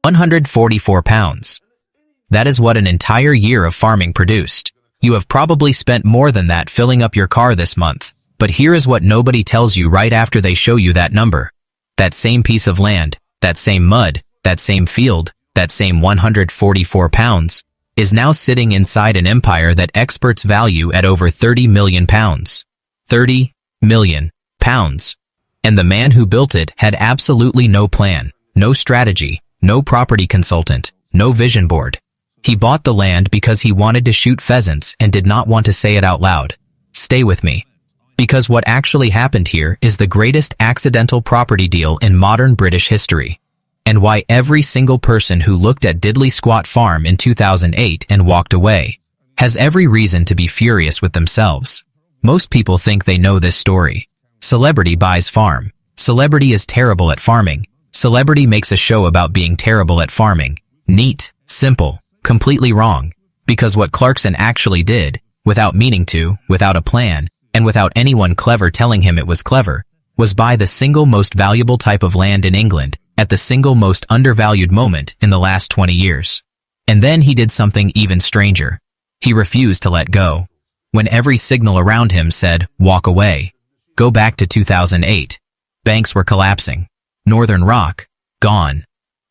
144 pounds. That is what an entire year of farming produced. You have probably spent more than that filling up your car this month. But here is what nobody tells you right after they show you that number. That same piece of land, that same mud, that same field, that same 144 pounds, is now sitting inside an empire that experts value at over 30 million pounds. 30 million pounds. And the man who built it had absolutely no plan, no strategy, no property consultant, no vision board. He bought the land because he wanted to shoot pheasants and did not want to say it out loud. Stay with me. Because what actually happened here is the greatest accidental property deal in modern British history. And why every single person who looked at Diddley Squat Farm in 2008 and walked away has every reason to be furious with themselves. Most people think they know this story. Celebrity buys farm. Celebrity is terrible at farming. Celebrity makes a show about being terrible at farming. Neat, simple, completely wrong. Because what Clarkson actually did, without meaning to, without a plan, and without anyone clever telling him it was clever, was buy the single most valuable type of land in England at the single most undervalued moment in the last 20 years. And then he did something even stranger. He refused to let go. When every signal around him said, walk away. Go back to 2008. Banks were collapsing. Northern Rock, gone.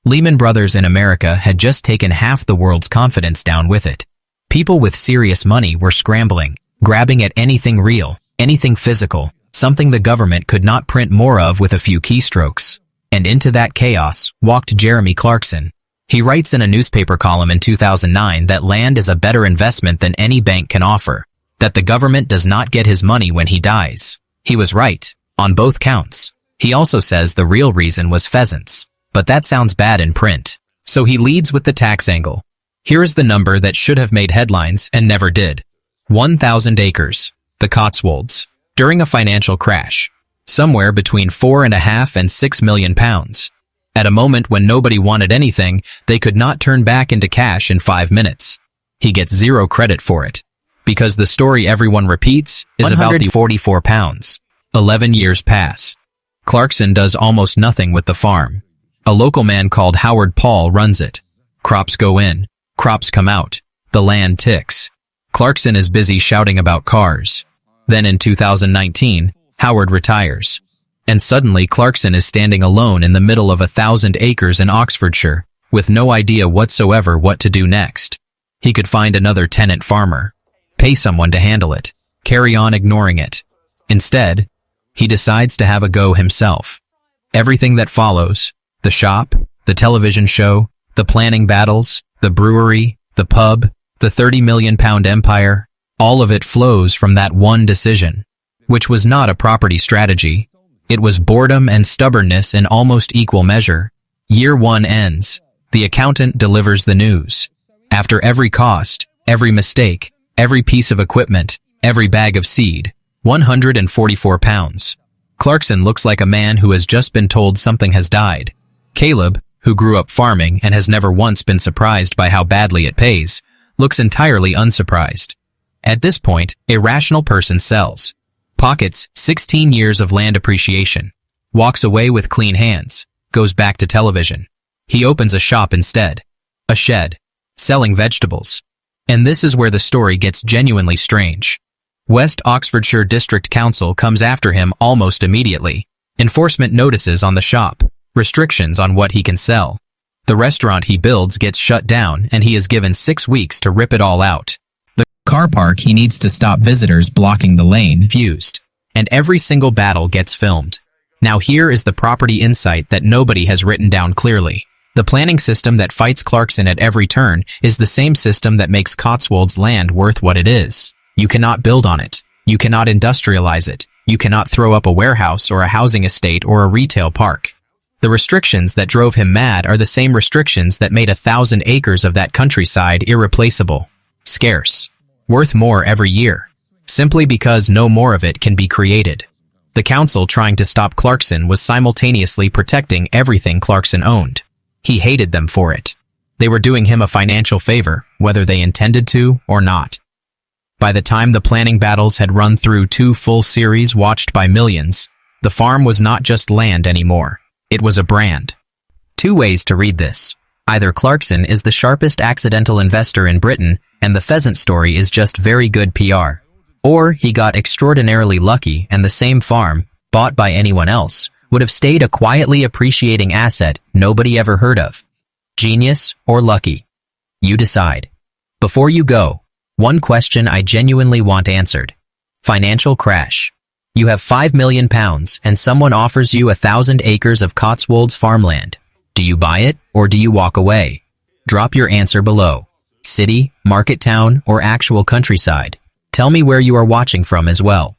Lehman Brothers in America had just taken half the world's confidence down with it. People with serious money were scrambling, grabbing at anything real, anything physical, something the government could not print more of with a few keystrokes. And into that chaos walked Jeremy Clarkson. He writes in a newspaper column in 2009 that land is a better investment than any bank can offer, that the government does not get his money when he dies. He was right, on both counts. He also says the real reason was pheasants. But that sounds bad in print. So he leads with the tax angle. Here is the number that should have made headlines and never did. 1,000 acres, the Cotswolds, during a financial crash. Somewhere between 4.5 and 6 million pounds. At a moment when nobody wanted anything, they could not turn back into cash in 5 minutes. He gets zero credit for it. Because the story everyone repeats is about the 44 pounds. 11 years pass. Clarkson does almost nothing with the farm. A local man called Howard Paul runs it. Crops go in. Crops come out. The land ticks. Clarkson is busy shouting about cars. Then in 2019, Howard retires. And suddenly Clarkson is standing alone in the middle of 1,000 acres in Oxfordshire, with no idea whatsoever what to do next. He could find another tenant farmer. Pay someone to handle it. Carry on ignoring it. Instead, he decides to have a go himself. Everything that follows, the shop, the television show, the planning battles, the brewery, the pub, the 30 million pound empire, all of it flows from that one decision, which was not a property strategy. It was boredom and stubbornness in almost equal measure. Year one ends. The accountant delivers the news. After every cost, every mistake, every piece of equipment, every bag of seed, 144 pounds. Clarkson looks like a man who has just been told something has died. Caleb, who grew up farming and has never once been surprised by how badly it pays, looks entirely unsurprised. At this point, a rational person sells. Pockets 16 years of land appreciation. Walks away with clean hands. Goes back to television. He opens a shop instead. A shed. Selling vegetables. And this is where the story gets genuinely strange. West Oxfordshire District Council comes after him almost immediately. Enforcement notices on the shop. Restrictions on what he can sell. The restaurant he builds gets shut down and he is given 6 weeks to rip it all out. The car park he needs to stop visitors blocking the lane fused. And every single battle gets filmed. Now here is the property insight that nobody has written down clearly. The planning system that fights Clarkson at every turn is the same system that makes Cotswolds land worth what it is. You cannot build on it. You cannot industrialize it. You cannot throw up a warehouse or a housing estate or a retail park. The restrictions that drove him mad are the same restrictions that made 1,000 acres of that countryside irreplaceable, scarce, worth more every year, simply because no more of it can be created. The council trying to stop Clarkson was simultaneously protecting everything Clarkson owned. He hated them for it. They were doing him a financial favor, whether they intended to or not. By the time the planning battles had run through 2 full series watched by millions, the farm was not just land anymore. It was a brand. 2 ways to read this. Either Clarkson is the sharpest accidental investor in Britain and the pheasant story is just very good PR. Or he got extraordinarily lucky and the same farm, bought by anyone else, would have stayed a quietly appreciating asset nobody ever heard of. Genius or lucky? You decide. Before you go, one question I genuinely want answered. Financial crash. You have £5 million and someone offers you 1,000 acres of Cotswolds farmland. Do you buy it or do you walk away? Drop your answer below. City, market town, or actual countryside? Tell me where you are watching from as well.